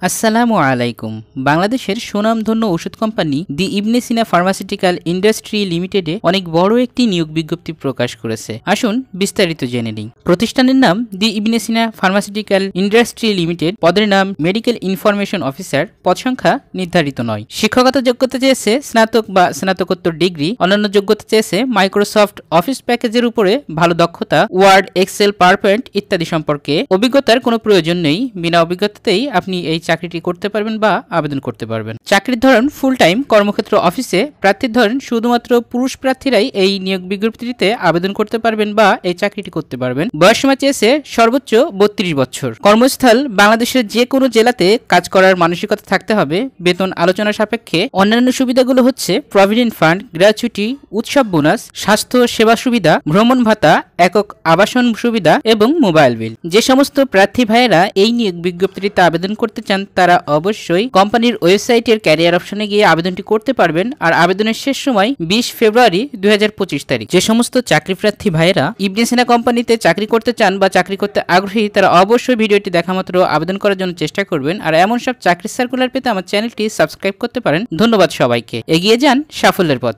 আসসালামু আলাইকুম। বাংলাদেশের সুনামধন্য ওষুধ company the Ibn Sina pharmaceutical industry লিমিটেডে অনেক বড় একটি নিয়োগ বিজ্ঞপ্তি প্রকাশ করেছে। আসুন বিস্তারিত জেনে নিই। প্রতিষ্ঠানের নাম দি Ibn Sina pharmaceutical industry limited, পদের নাম মেডিকেল ইনফরমেশন অফিসার, পদ সংখ্যা নির্ধারিত নয়। শিক্ষাগত যোগ্যতা চেয়েছে স্নাতক বা স্নাতকোত্তর ডিগ্রি। অন্যান্য যোগ্যতা চেয়েছে মাইক্রোসফট অফিস প্যাকেজের উপরে ভালো দক্ষতা, ওয়ার্ড, এক্সেল, পাওয়ারপয়েন্ট ইত্যাদি সম্পর্কে অভিজ্ঞতার কোনো প্রয়োজন নেই। বিনা অভিজ্ঞতাতেই আপনি এই চাকরিটি করতে পারবেন বা আবেদন করতে পারবেন। চাকরির ধরন ফুল টাইম কর্মক্ষেত্র অফিসে। প্রার্থীর ধরন শুধুমাত্র পুরুষ প্রার্থীরাই এই নিয়োগ বিজ্ঞপ্তিতে আবেদন করতে পারবেন বা এই চাকরিটি করতে পারবেন। বয়সসীমা চেয়েছে সর্বোচ্চ 32 বছর। কর্মস্থল বাংলাদেশের যে কোনো জেলাতে কাজ করার মানসিকতা থাকতে হবে। বেতন আলোচনা সাপেক্ষে। অন্যান্য সুবিধাগুলো হচ্ছে প্রভিডেন্ট ফান্ড, গ্র্যাচুইটি, উৎসব বোনাস, স্বাস্থ্য সেবা সুবিধা, ভ্রমণ ভাতা, একক আবাসন সুবিধা এবং মোবাইল বিল। যে সমস্ত প্রার্থী ভাইয়েরা এই নিয়োগ বিজ্ঞপ্তিতে আবেদন করতে চান তারা অবশ্যই কোম্পানির ওয়েবসাইটের ক্যারিয়ার অপশনে গিয়ে আবেদনটি করতে পারবেন। আর আবেদনের শেষ সময় 20 ফেব্রুয়ারি 2025 তারিখ। যে সমস্ত চাকরি প্রার্থী ভাইয়েরা ইবনে সিনা কোম্পানিতে চাকরি করতে চান বা চাকরি করতে আগ্রহী তারা অবশ্যই ভিডিওটি দেখা মাত্র আবেদন করার জন্য চেষ্টা করবেন। আর এমন সব চাকরির সার্কুলার পেতে আমার চ্যানেলটি সাবস্ক্রাইব করতে পারেন। ধন্যবাদ সবাইকে। এগিয়ে যান সাফল্যের পথে।